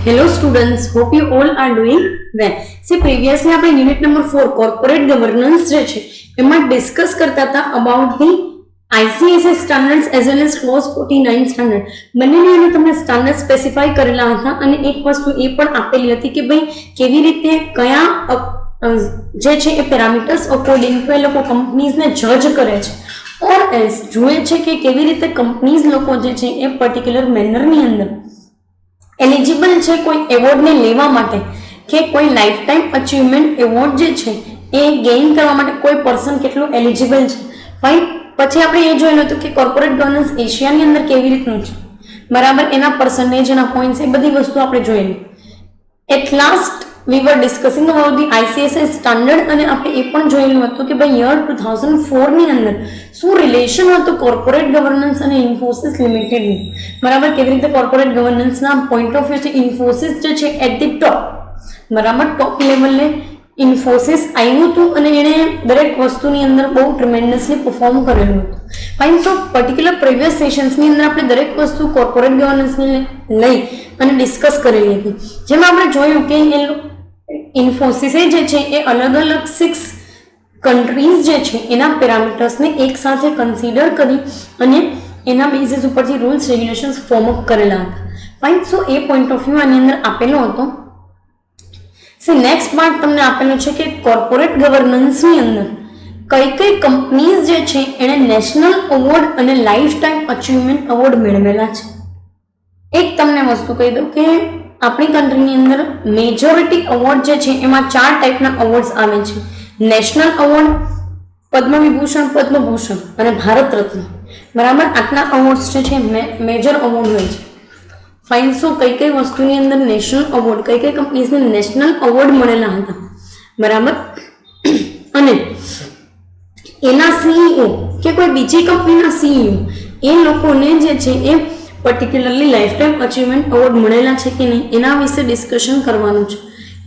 Hello students, hope you all are doing well. See previously આપણે unit number 4 corporate governance જે છે એમાં discuss કરતા હતા about the ICSI standards as well as clause 49 standard. બંનેની અંદર તમને સ્ટાન્ડર્ડ સ્પેસિફાઈ કરેલા હતા અને એક વસ્તુ એ પણ આપેલી હતી કે ભાઈ કેવી રીતે કયા જે છે એ પેરામીટર્સ અકોર્ડિંગ ટુ એ લોકો કંપનીઝને જજ કરે છે ઓર એલ્સ જુએ છે કે કેવી રીતે કંપનીઝ લોકો જે છે એ પર્ટિક્યુલર મેનરની અંદર એલિજિબલ છે કોઈ એવોર્ડને લેવા માટે કે કોઈ લાઈફ ટાઈમ અચીવમેન્ટ એવોર્ડ જે છે એ ગેઇન કરવા માટે કોઈ પર્સન કેટલું એલિજિબલ છે. ફાઇન. પછી આપણે એ જોયેલું હતું કે કોર્પોરેટ ગવર્નન્સ એશિયાની અંદર કેવી રીતનું છે, બરાબર, એના પર્સન્ટેજ, એના પોઈન્ટ્સ, એ બધી વસ્તુ આપણે જોયેલી. At last we were discussing about the ICSI standard અને આપણે એ પણ જોયેલું હતું કે ભાઈ યર 2004 ની અંદર શું રિલેશન હતું કોર્પોરેટ ગવર્નન્સ અને ઇન્ફોસિસ લિમિટેડનું, બરાબર, કેવી રીતે કોર્પોરેટ ગવર્નન્સના પોઈન્ટ ઓફ વ્યૂથી ઇન્ફોસિસ જે છે એટ ધી ટોપ, બરાબર, ટોપ લેવલે ઇન્ફોસિસ આવ્યું હતું અને એણે દરેક વસ્તુની અંદર બહુ ટ્રેમેન્ડસલી પરફોર્મ કરેલું હતું. ફાઇન. સો પર્ટિક્યુલર પ્રીવિયસ સેશન્સની અંદર આપણે દરેક વસ્તુ કોર્પોરેટ ગવર્નન્સને લઈ અને ડિસ્કસ કરેલી હતી, જેમાં આપણે જોયું કે એ ઇન્ફોસિસે જે છે એ અલગ અલગ 6 કન્ટ્રીઝ જે છે એના પેરામીટર્સને એક સાથે કન્સિડર કરી અને એના બેઝિસ ઉપરથી રૂલ્સ રેગ્યુલેશન્સ ફોર્મ અપ કરેલા હતા. Fine. So A point of view આની અંદર આપેલો હતો. સો નેક્સ્ટ પાર્ટ તમને આપેલો છે કે કોર્પોરેટ ગવર્નન્સની અંદર કઈ કઈ કંપનીઝ જે છે એણે નેશનલ એવોર્ડ અને લાઈફ ટાઈમ અચીવમેન્ટ એવોર્ડ મેળવેલા છે. એક તમને વસ્તુ કહી દઉં કે આપણી કન્ટ્રીની અંદર મેજોરિટી એવોર્ડ જે છે એમાં 4 ટાઈપના એવોર્ડ્સ આવે છે: નેશનલ એવોર્ડ, પદ્મવિભૂષણ, પદ્મભૂષણ અને ભારત રત્ન, બરાબર. આટલા એવોર્ડ્સ જે છે મેજર એવોર્ડ હોય છે. ફાઇન. સો કઈ કઈ વસ્તુની અંદર નેશનલ એવોર્ડ, કઈ કઈ કંપનીઝને નેશનલ એવોર્ડ મળેલા હતા, બરાબર, અને એના CEO કે કોઈ બીજી કંપનીના CEO એ લોકોને જે છે એ particularly life time achievement award મળેલા છે કે નહીં એના વિશે ડિસ્કશન કરવાનું છે.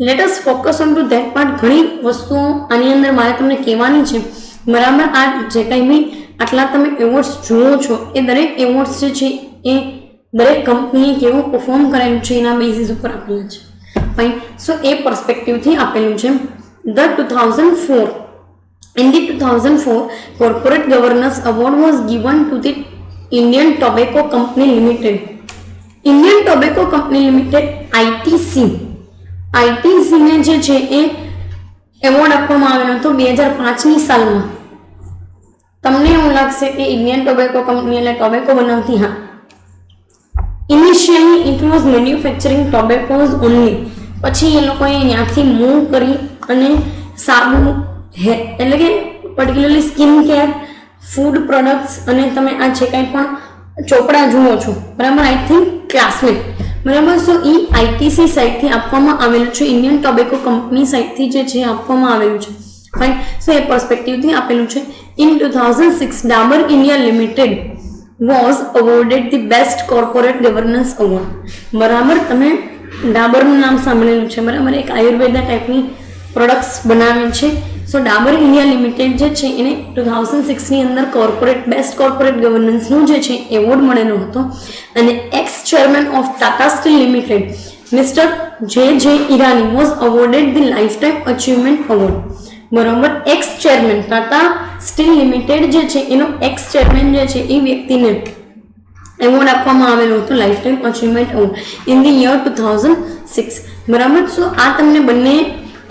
Let us focus on to that part. ઘણી વસ્તુઓ આની અંદર મારે તમને કહેવાની છે, બરાબર. આ જે કંઈ બી આટલા તમે એવોર્ડ્સ જુઓ છો એ દરેક એવોર્ડ્સ જે છે એ દરેક કંપનીએ કેવું પરફોર્મ કરેલું છે એના બેઝિસ ઉપર આપેલા છે. ફાઇન. સો એ પર્સપેક્ટિવથી આપેલું છે. In the 2004 Corporate Governance Award was given to the Indian Tobacco Company Limited. Indian Tobacco Company Limited ITC ને જે છે એ એવોર્ડ આપવામાં આવેલો હતો 2005ની સાલમાં. તમને એવું લાગશે કે ઇન્ડિયન ટોબેકો કંપની એટલે ટોબેકો બનાવતી? હા. Initially it was manufacturing tobaccos only. પછી એ લોકોએ ત્યાંથી મૂવ કરી અને સાબુ, એટલે કે particularly skin care, food products અને તમે આ જે કંઈ પણ ચોપડા જુઓ છો, બરાબર, આઈ થિંક ક્લાસમેટ, બરાબર. સો એ ITC સાઇડથી આપવામાં આવેલું છે, ઇન્ડિયન ટોબેકો કંપની સાઇડથી જે છે આપવામાં આવેલું છે. ફાઇન. સો એ પર્સપેક્ટિવથી આપેલું છે. In 2006 Dabur India limited was awarded the best corporate governance award, બરાબર. તમે ડાબરનું નામ સાંભળેલું છે, બરાબર, એક આયુર્વેદા ટાઈપની પ્રોડક્ટ્સ બનાવે છે. સો ડાબર ઇન્ડિયા લિમિટેડ જે છે એને 2006ની અંદર બેસ્ટ કોર્પોરેટ ગવર્નન્સનું જે છે એવોર્ડ મળેલો હતો. અને ex chairman of Tata steel limited mister J.J. Irani was awarded the life time achievement award, બરાબર. Ex chairman Tata steel limited જે છે એનો એક્સ ચેરમેન જે છે એ વ્યક્તિને એવોર્ડ આપવામાં આવેલો હતો life time achievement award in the year 2006, બરાબર. સો આ તમને બંને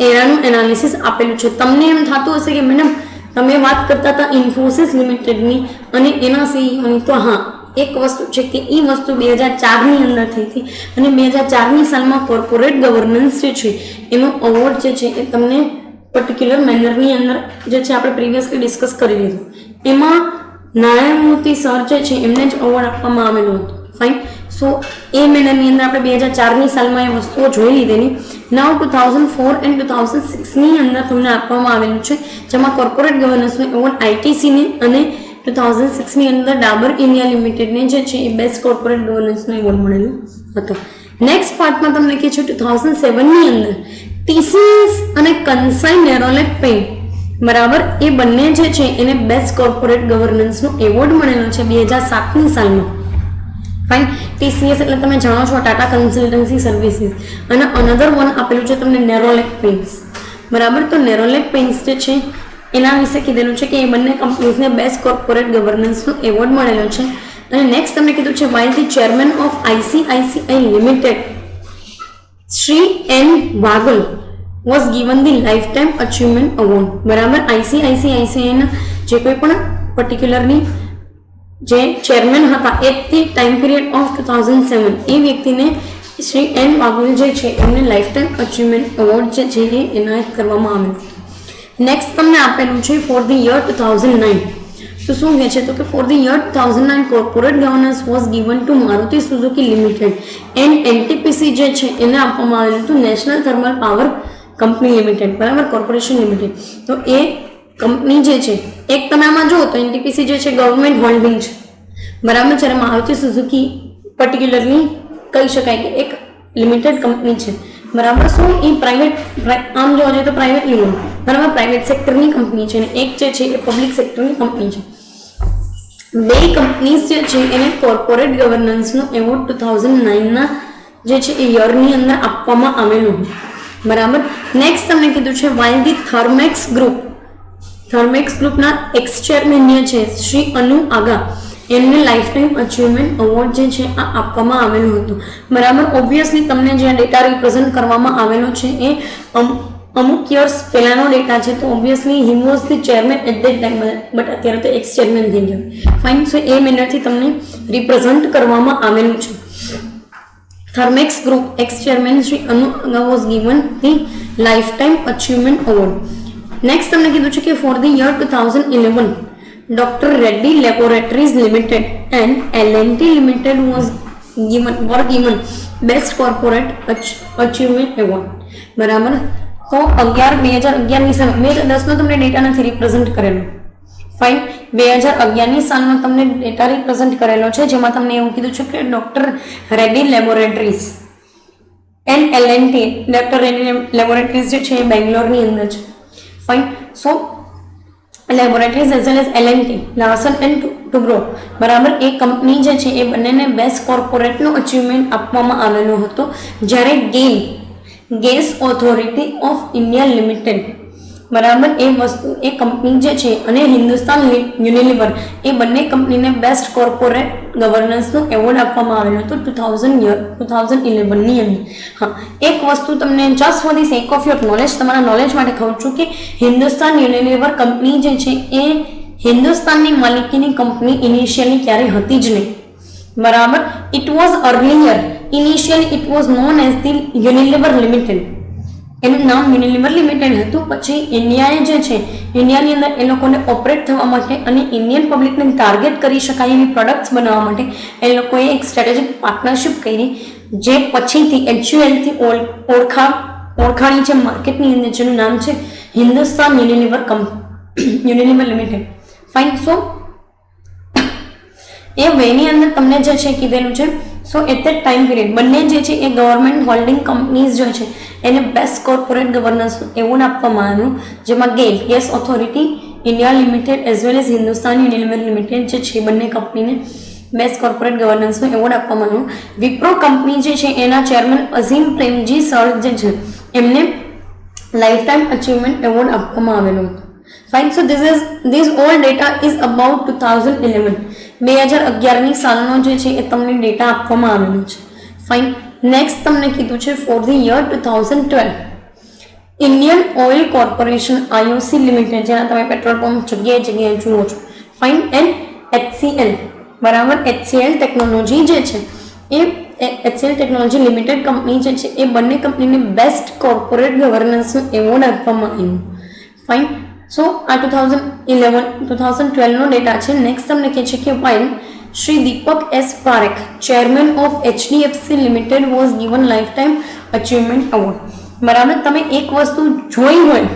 એનાનું એનાલિસિસ આપેલું છે. તમને એમ થતું હશે કે મેડમ તમે વાત કરતા હતા ઇન્ફોસિસ લિમિટેડની અને એના CEOની, તો હા, એક વસ્તુ છે કે એ વસ્તુ 2004ની અંદર થઈ હતી અને 2004ની સાલમાં કોર્પોરેટ ગવર્નન્સ જે છે એનો એવોર્ડ જે છે એ તમને પર્ટિક્યુલર મેનરની અંદર જે છે આપણે પ્રીવિયસલી ડિસ્કસ કરી લીધું. એમાં નારાયણમૂર્તિ સર જે છે એમને જ એવોર્ડ આપવામાં આવેલો હતો. ફાઇન. સો એ મેનરની અંદર આપણે 2004ની સાલમાં એ વસ્તુઓ જોઈ લીધેલી. નાવ 2004 એન્ડ 2006ની અંદર તમને આપવામાં આવેલું છે, જેમાં કોર્પોરેટ ગવર્નન્સનો એવોર્ડ ITCને અને 2006ની અંદર ડાબર ઇન્ડિયા લિમિટેડને જે છે એ બેસ્ટ કોર્પોરેટ ગવર્નન્સનો એવોર્ડ મળેલો હતો. નેક્સ્ટ પાર્ટમાં તમને કહે છે 2007ની અંદર TCS અને કંસાઈ નેરોલેક પેઇન્ટ, બરાબર, એ બંને જે છે એને બેસ્ટ કોર્પોરેટ ગવર્નન્સનો એવોર્ડ મળેલો છે 2007ની સાલમાં. ફાઇન. TCS એટલે તમે જાણો છો ટાટા કન્સલ્ટન્સી સર્વિસીસ. અને અનધર વન આપેલું છે તમને નેરોલેક પેઇન્ટ્સ, બરાબર. તો નેરોલેક પેઇન્ટ્સ જે છે એના વિશે કીધેલું છે કે એ બંને કંપનીઝને બેસ્ટ કોર્પોરેટ ગવર્નન્સનો એવોર્ડ મળેલો છે. અને નેક્સ્ટ તમને કીધું છે while the chairman of ICICI limited Shri N Vaghul was given the life time achievement award, બરાબર. ICICI ના જે કોઈ પણ પર્ટિક્યુલરની જે ચેરમેન હતા એ ટાઈમ પીરિયડ ઓફ 2007 એ વ્યક્તિને શ્રી N વાગલ જે છે એમને લાઈફ ટાઈમ અચીવમેન્ટ એવોર્ડ જે છે એ એનાયત કરવામાં આવેલો. નેક્સ્ટ તમને આપેલું છે ફોર ધ યર 2009. તો શું કહે છે તો કે for the year 2009 corporate governance was given to Maruti Suzuki limited and NTPC જે છે એને આપવામાં આવેલું હતું national thermal power company limited, બરાબર, કોર્પોરેશન લિમિટેડ. તો એ કંપની જે છે એક તમે આમાં જુઓ તો NTPC જે છે ગવર્મેન્ટ હોલ્ડિંગ છે, બરાબર. જ્યારે મારુતિ સુઝુકી પર્ટિક્યુલરલી કહી શકાય કે એક લિમિટેડ કંપની છે, બરાબર. શું એ પ્રાઇવેટ આમ જોવા જઈએ તો પ્રાઇવેટલી હોય, બરાબર, પ્રાઇવેટ સેક્ટરની કંપની છે અને એક જે છે એ પબ્લિક સેક્ટરની કંપની છે. બે કંપનીઝ જે છે એને કોર્પોરેટ ગવર્નન્સનો એવોર્ડ 2009ના જે છે એ યરની અંદર આપવામાં આવેલું, બરાબર. નેક્સ્ટ તમને કીધું છે વાઇલ ધી થર્મેક્સ ગ્રુપના એક્સ ચેરમેન જે છે શ્રી અનુ આગા એમને લાઈફ ટાઈમ અચીવમેન્ટ એવોર્ડ જે છે આ આપવામાં આવેલું હતું, બરાબર. ઓબ્વિયસલી તમને જે ડેટા રિપ્રેઝન્ટ કરવામાં આવેલો છે એ અમુક યર્સ પહેલાનો ડેટા છે, તો obviously he was the chairman at that time, but અત્યારે તો એક્સ ચેરમેન થઈ ગયો. ફાઇન. સો એ મેનરથી તમને રિપ્રેઝન્ટ કરવામાં આવેલું છે. Thermax group ex chairman Shri Anu Aga was given the life time achievement award. Next તમને કીધું છે કે for the year 2011 Dr. Reddy Laboratories Limited and L&T Limited were given Best Corporate Achievement Award, બરાબર. તો 2011ની સાલ 2010નો તમને ડેટા નથી રિપ્રેઝન્ટ કરેલો, ફાઇન. 2011ની સાલનો તમને ડેટા રિપ્રેઝન્ટ કરેલો છે જેમાં તમને એવું કીધું છે કે doctor Reddy laboratories and L&T, doctor Reddy laboratories જે છે એ બેંગ્લોરની અંદર છે, fine. So laboratories as well as L&T Larsen and Toubro, બરાબર, એ કંપની જે છે એ બંનેને બેસ્ટ કોર્પોરેટનો અચીવમેન્ટ આપવામાં આવેલો હતો. જ્યારે gas authority of India limited, બરાબર, એ કંપની જે છે અને હિન્દુસ્તાન યુનિલિવર એ બંને કંપનીને બેસ્ટ કોર્પોરેટ ગવર્નન્સનો એવોર્ડ આપવામાં આવેલો હતો 2011ની અંદર. હા, એક વસ્તુ તમને just for the sec of your knowledge, તમારા નોલેજ માટે કહું છું કે હિન્દુસ્તાન યુનિલિવર કંપની જે છે એ હિન્દુસ્તાનની માલિકીની કંપની ઇનિશિયલી ક્યારે હતી જ નહીં, બરાબર. It was earlier, initially it was known as the Unilever limited, એનું નામ યુનિલિવર લિમિટેડ હતું. પછી ઇન્ડિયાએ જે છે ઇન્ડિયાની અંદર એ લોકોને ઓપરેટ થવા માટે અને ઇન્ડિયન પબ્લિકને ટાર્ગેટ કરી શકાય એવી પ્રોડક્ટ્સ બનાવવા માટે એ લોકોએ એક સ્ટ્રેટેજિક પાર્ટનરશિપ કરી, જે પછીથી HULથી ઓળખાણી છે માર્કેટની અંદર, જેનું નામ છે Hindustan Unilever limited, fine. So એ વેની અંદર તમને જે છે કીધેલું છે. So at that time period બંને જે છે એ ગવર્મેન્ટ હોલ્ડિંગ કંપનીઝ જે છે એને બેસ્ટ કોર્પોરેટ ગવર્નન્સનું એવોર્ડ આપવામાં આવ્યું, જેમાં gas authority India limited as well as Hindustan Unilever limited જે છે બંને કંપનીને બેસ્ટ કોર્પોરેટ ગવર્નન્સનો એવોર્ડ આપવામાં આવ્યો. વિપ્રો કંપની જે છે એના ચેરમેન અઝીમ પ્રેમજી સર જે છે એમને લાઈફ ટાઈમ અચીવમેન્ટ એવોર્ડ આપવામાં આવેલો હતો, fine. So this all data is about 2011, 2011ની સાલનો જે છે એ તમને ડેટા આપવામાં આવેલો છે, ફાઇન. નેક્સ્ટ તમને કીધું છે four the year 2012 Indian oil corporation IOC limited, જેના તમે પેટ્રોલ પંપ જગ્યાએ જુઓ છો, ફાઇન, એન્ડ HCL, બરાબર, HCL ટેકનોલોજી જે છે એ HCL ટેકનોલોજી લિમિટેડ કંપની જે છે એ બંને કંપનીને બેસ્ટ કોર્પોરેટ ગવર્નન્સનો એવોર્ડ આપવામાં આવ્યો, ફાઇન. સો આ 2012નો ડેટા છે. નેક્સ્ટ તમને કહે છે કે while Shri Deepak S. Parekh chairman of HDFC limited was given life time achievement award, બરાબર. તમે એક વસ્તુ જોઈ હોય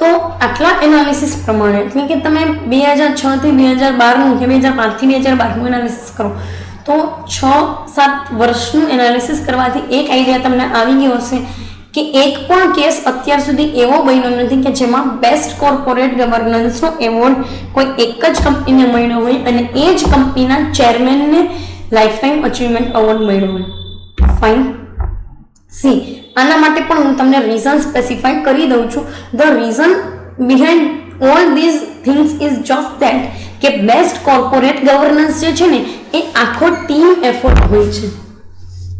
તો આટલા એનાલિસિસ પ્રમાણે, એટલે કે તમે 2006 થી 2012નું કે 2005 થી 2012નું એનાલિસિસ કરો તો 6-7 વર્ષનું એનાલિસિસ કરવાથી એક આઈડિયા તમને આવી ગયો હશે કે એક પણ કેસ અત્યાર સુધી એવો બન્યો નથી કે જેમાં બેસ્ટ કોર્પોરેટ ગવર્નન્સનો એવોર્ડ કોઈ એક જ કંપનીને મળ્યો હોય અને એ જ કંપનીના ચેરમેનને લાઈફ ટાઈમ અચીવમેન્ટ એવોર્ડ મળ્યો હોય. ફાઇન. સી, આના માટે પણ હું તમને રીઝન સ્પેસિફાઈ કરી દઉં છું. The reason behind all these things is just that કે બેસ્ટ કોર્પોરેટ ગવર્નન્સ જે છે ને એ આખો ટીમ એફર્ટ હોય છે.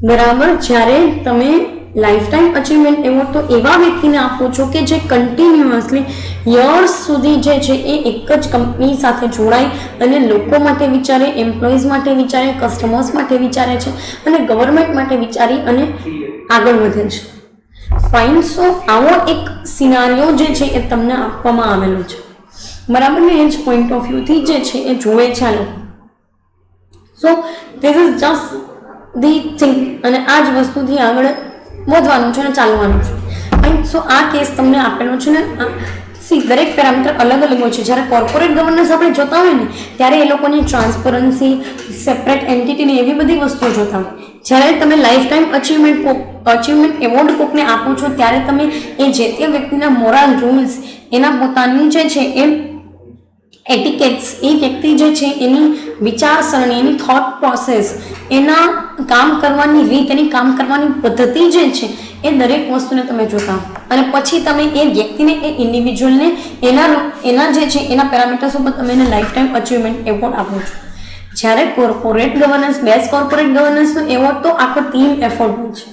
બરાબર. જ્યારે તમે લાઈફ ટાઈમ અચીવમેન્ટ એવોર્ડ તો એવા વ્યક્તિને આપો છો કે જે કન્ટિન્યુઅસલી યર્સ સુધી જે છે એ એક જ કંપની સાથે જોડાય અને લોકો માટે વિચારે, એમ્પ્લોઈઝ માટે વિચારે, કસ્ટમર્સ માટે વિચારે છે અને ગવર્મેન્ટ માટે વિચારી અને આગળ વધે છે. ફાઇન. સો આવો એક સિનારીઓ જે છે એ તમને આપવામાં આવેલો છે. બરાબર ને? એ જ પોઈન્ટ ઓફ વ્યૂથી જે છે એ જોવે છે આ લોકો. So this is just the thing અને આ જ વસ્તુથી આગળ વધવાનું છે અને ચાલવાનું છે. રાઈટ. સો આ કેસ તમને આપેલો છે ને દરેક પેરામીટર અલગ અલગ હોય છે. જ્યારે કોર્પોરેટ ગવર્નન્સ આપણે જોતા હોય ને ત્યારે એ લોકોની ટ્રાન્સપરન્સી, સેપરેટ એન્ટિટીની એવી બધી વસ્તુઓ જોતા હોય. જ્યારે તમે લાઈફ ટાઈમ અચીવમેન્ટ એવોર્ડ કોકને આપો છો ત્યારે તમે એ જે તે વ્યક્તિના મોરલ રૂલ્સ, એના પોતાની જે છે એ એટિકેટ્સ, એ વ્યક્તિ જે છે એની વિચારસરણી, એની થોટ પ્રોસેસ, એના કામ કરવાની રીત, એની કામ કરવાની પદ્ધતિ જે છે એ દરેક વસ્તુને તમે જોતા અને પછી તમે એ વ્યક્તિને, એ ઇન્ડિવિજ્યુઅલને એના જે છે એના પેરામીટર્સ ઉપર તમે એને લાઈફ ટાઈમ અચીવમેન્ટ એવોર્ડ આપો છો. જ્યારે કોર્પોરેટ ગવર્નન્સ, બેસ્ટ કોર્પોરેટ ગવર્નન્સનો એવોર્ડ તો આખો ટીમ એફર્ટ હોય છે.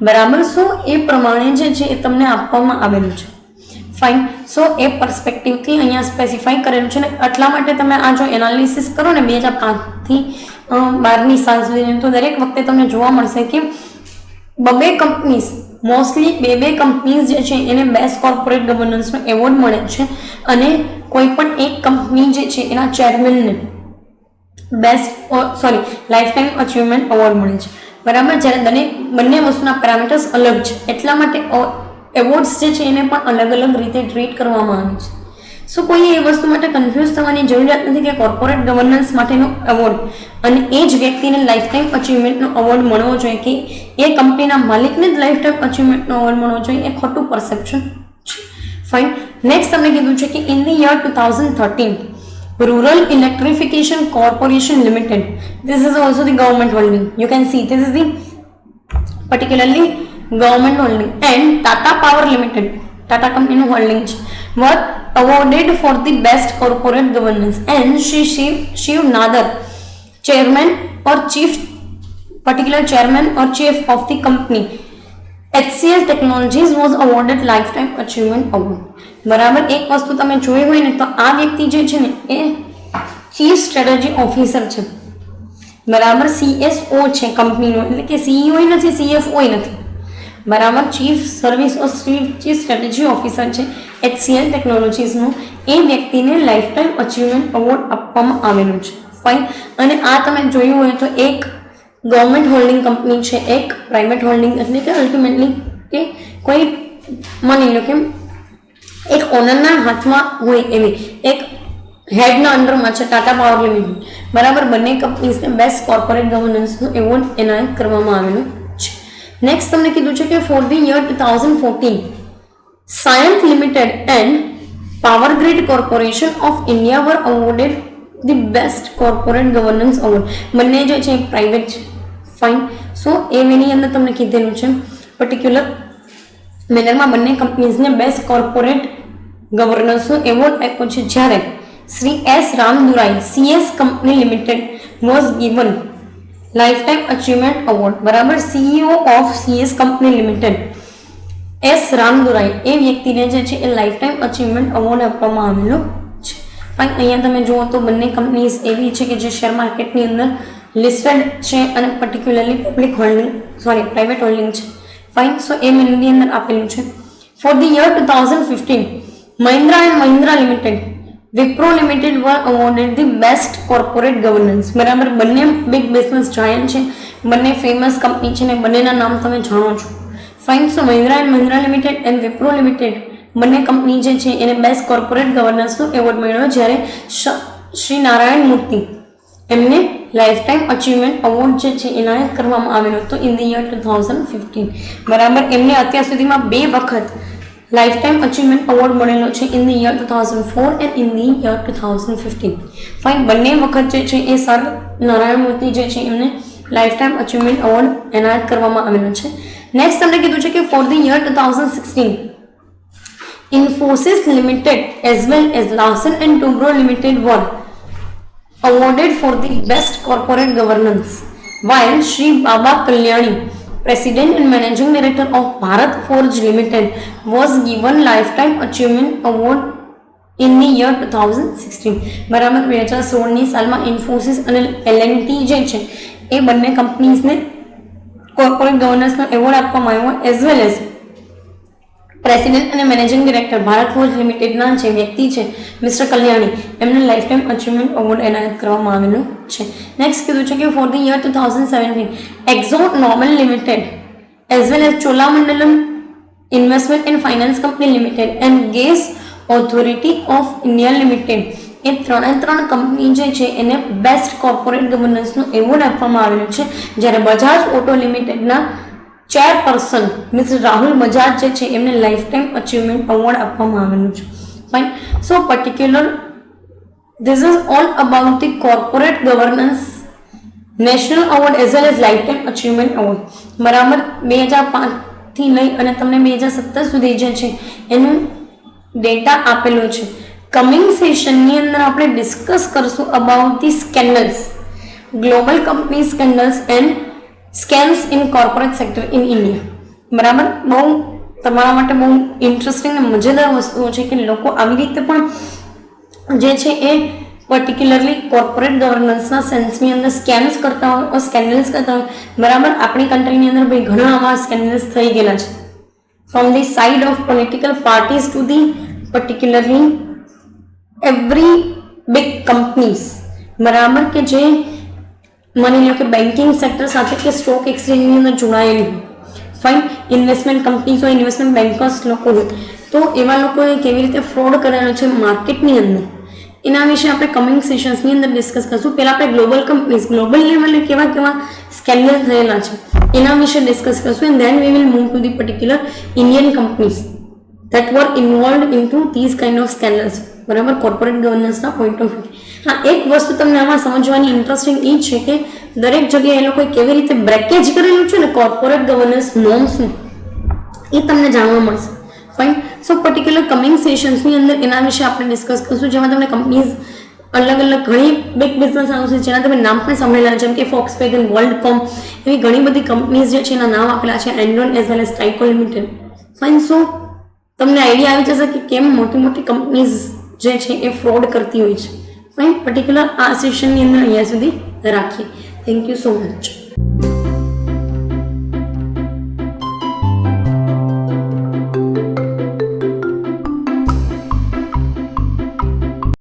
બરાબર. સો એ પ્રમાણે જે છે એ તમને આપવામાં આવેલું છે. ફાઇન. સો એ પર્સપેક્ટિવથી અહીંયા સ્પેસિફાઈ કરેલું છે ને એટલા માટે તમે આ જો એનાલિસિસ કરો ને 2005થી 12ની સાલ સુધીની તો દરેક વખતે તમને જોવા મળશે કે બે કંપનીઝ, મોસ્ટલી બે કંપનીઝ જે છે એને બેસ્ટ કોર્પોરેટ ગવર્નન્સનો એવોર્ડ મળે છે અને કોઈ પણ એક કંપની જે છે એના ચેરમેનને લાઈફ ટાઈમ અચીવમેન્ટ એવોર્ડ મળે છે. બરાબર. જ્યારે બંને વસ્તુના પેરામીટર્સ અલગ છે એટલા માટે એવોર્ડ્સ જે છે એને પણ અલગ અલગ રીતે ટ્રીટ કરવામાં આવે છે. સો કોઈએ એ વસ્તુ માટે કન્ફ્યુઝ થવાની જરૂરિયાત નથી કે કોર્પોરેટ ગવર્નન્સ માટેનો એવોર્ડ અને એ જ વ્યક્તિને લાઈફ ટાઈમ અચીવમેન્ટનો એવોર્ડ મળવો જોઈએ કે એ કંપનીના માલિકને જ લાઈફ ટાઈમ અચીવમેન્ટનો એવોર્ડ મળવો જોઈએ, એ ખોટું પરસેપ્શન છે. ફાઇન. નેક્સ્ટ તમને કીધું છે કે in the year 2013 rural electrification corporation limited, this is also the government holding, you can see this is the particularly government holding, and Tata Power Limited, Tata company no holding were awarded for the best corporate governance, and Shiv Nadar, chairman or chief of the company HCL Technologies was awarded lifetime achievement award. બરાબર. એક વસ્તુ તમે જોઈ હોય ને તો આ વ્યક્તિ જે છે ને એ ચીફ સ્ટ્રેટેજી ઓફિસર છે. બરાબર. CSO છે કંપનીનો, એટલે કે CEO નથી, CFO નથી. બરાબર. ચીફ સ્ટ્રેટેજી ઓફિસર છે HCL ટેકનોલોજીસનું. એ વ્યક્તિને લાઈફ ટાઈમ અચીવમેન્ટ એવોર્ડ આપવામાં આવેલો છે. ફાઇન. અને આ તમે જોયું હોય તો એક ગવર્મેન્ટ હોલ્ડિંગ કંપની છે, એક પ્રાઇવેટ હોલ્ડિંગ, એટલે કે અલ્ટિમેટલી કે કોઈ માની લો કે એક ઓનરના હાથમાં હોય એવી એક હેડના અંડરમાં છે ટાટા પાવર લિમિટેડ. બરાબર. બંને કંપનીઝને બેસ્ટ કોર્પોરેટ ગવર્નન્સનો એવોર્ડ એનાયત કરવામાં આવેલો છે. નેક્સ્ટ તમને કીધું છે કે for the year 2014 Cyient limited and power grid corporation of India were awarded the best corporate governance award. બંને જે છે પ્રાઇવેટ છે. ફાઇન. સો એની અંદર તમને કીધેલું છે પર્ટિક્યુલર મેનરમાં બંને કંપનીઝને બેસ્ટ કોર્પોરેટ ગવર્નન્સનો એવોર્ડ આપ્યો છે. જ્યારે Shri S. રામદુરાઈ CS company limited was given life time achievement award. બરાબર. CEO of CS company limited S. રામદુરાઈ એ વ્યક્તિને જે છે એ લાઈફ ટાઈમ અચીવમેન્ટ એવોર્ડ આપવામાં આવેલો છે. અહીંયા તમે જુઓ તો બંને કંપનીઝ એવી છે કે જે શેર માર્કેટની અંદર લિસ્ટેડ છે અને પર્ટિક્યુલરલી પ્રાઇવેટ હોલ્ડિંગ છે. ફાઇન. સો એ મેનની અંદર આપેલું છે. For the year 2015 Mahindra and Mahindra limited, Wipro limited were awarded the best corporate governance. બરાબર. બંને બિગ બિઝનેસ જાયન્ટ છે, બંને ફેમસ કંપની છે ને બંનેના નામ તમે જાણો છો. Fine. So Mahindra and Mahindra limited and Wipro limited બંને કંપની જે છે એને બેસ્ટ કોર્પોરેટ ગવર્નન્સનો એવોર્ડ મળ્યો. જ્યારે શ્રી નારાયણ મૂર્તિ એમને લાઈફ ટાઈમ અચીવમેન્ટ એવોર્ડ જે છે એનાયત કરવામાં આવેલો હતો ઇન ધ યર 2015. બરાબર. એમને અત્યાર સુધીમાં 2 વખત લાઈફ ટાઈમ અચીવમેન્ટ એવોર્ડ મળેલો છે in the year 2004 and in the year 2015. Fine, બંને વખત જે છે એ સર નારાયણ મૂર્તિ જે છે એમને લાઈફ ટાઈમ અચીવમેન્ટ એવોર્ડ એનાયત કરવામાં આવેલો છે. નેક્સ્ટ તમને કીધું છે કે for the year 2016 Infosys Limited as well as Larsen and Toubro Limited were awarded for the best corporate governance, while Shri Baba Kalyani, President and Managing Director of Bharat Forge Limited, was given Lifetime Achievement Award in the year 2016. બરાબર, 2016ની સાલમાં ઇન્ફોસિસ અને L&T જે છે એ બંને કંપનીઝને corporate ગવર્નન્સનો award આપવામાં આવ્યો, as well as president અને મેનેજિંગ ડિરેક્ટર ભારત ફોર્જ લિમિટેડના જે વ્યક્તિ છે મિસ્ટર કલ્યાણી, એમને લાઈફ ટાઈમ અચીવમેન્ટ એવોર્ડ એનાયત કરવામાં આવેલો છે. નેક્સ્ટ કીધું છે કે for the year 2017 Akzo Nobel limited as well as Cholamandalam investment and finance company limited and gas authority of India limited એ ત્રણ કંપની જે છે એને બેસ્ટ કોર્પોરેટ ગવર્નન્સનો એવોર્ડ આપવામાં આવેલો છે, જ્યારે બજાજ ઓટો લિમિટેડના ચેરપર્સન મિસ્ટર રાહુલ બજાજ જે છે એમને લાઈફ ટાઈમ અચીવમેન્ટ એવોર્ડ આપવામાં આવેલું છે. Fine, so particular this is all about the corporate governance national award as well as life time achievement award. બરાબર, 2005થી લઈ અને તમને 2017 સુધી જે છે એનું ડેટા આપેલો છે. કમિંગ સેશનની અંદર આપણે ડિસ્કસ કરશું about the scandals, global company scandals and scams in corporate sector in India. બરાબર, બહુ તમારા માટે બહુ ઇન્ટરેસ્ટિંગ અને મજેદાર વસ્તુઓ છે કે લોકો આવી રીતે પણ જે છે એ પર્ટિક્યુલરલી કોર્પોરેટ ગવર્નન્સના સેન્સની અંદર સ્કેમ્સ કરતા હોય, સ્કેન્ડલ્સ કરતા હોય. બરાબર, આપણી કન્ટ્રીની અંદર ભાઈ ઘણા આવા સ્કેન્ડલ્સ થઈ ગયેલા છે, from the side of political parties to the particularly every big companies. બરાબર, કે જે માની લો કે બેન્કિંગ સેક્ટર સાથે કે સ્ટોક એક્સચેન્જની અંદર જોડાયેલી હોય, ફાઇન, ઇન્વેસ્ટમેન્ટ કંપનીઝ હોય, ઇન્વેસ્ટમેન્ટ બેન્કર્સ લોકો હોય, તો એવા લોકોએ કેવી રીતે ફ્રોડ કરેલો છે માર્કેટની અંદર, એના વિશે આપણે કમિંગ સેશન્સની અંદર ડિસ્કસ કરશું. પહેલાં આપણે ગ્લોબલ કંપનીઝ, ગ્લોબલ લેવલે કેવા કેવા સ્કેન્ડલ થયેલા છે એના વિશે ડિસ્કસ કરશું, and then we will move to the particular Indian companies that were involved into these kind of scandals. બરાબર, કોર્પોરેટ ગવર્નન્સના પોઈન્ટ ઓફ વ્યૂ. હા, એક વસ્તુ તમને આમાં સમજવાની ઇન્ટરેસ્ટિંગ એ છે કે દરેક જગ્યાએ એ લોકોએ કેવી રીતે બ્રેકેજ કરેલું છે ને કોર્પોરેટ ગવર્નન્સ નોર્મ્સનું, એ તમને જાણવા મળશે. ફાઇન, સો પર્ટિક્યુલર કમિંગ સેશન્સની અંદર એના વિશે આપણે ડિસ્કસ કરશું, જેમાં તમને કંપનીઝ અલગ અલગ ઘણી બિગ બિઝનેસ હાઉસ છે જેના તમે નામ પણ સાંભળેલા, જેમ કે ફોક્સવેગન, વર્લ્ડકોમ, એવી ઘણી બધી કંપનીઝ જે છે એના નામ આપેલા છે, Enron as well as Tyco limited. Fine, so તમને આઈડિયા આવી જશે કે કેમ મોટી મોટી કંપનીઝ જે છે એ ફ્રોડ કરતી હોય છે. ફાઇન, પર્ટિક્યુલર આ સેશનની અંદર અહીંયા સુધી રાખીએ. Thank you so much.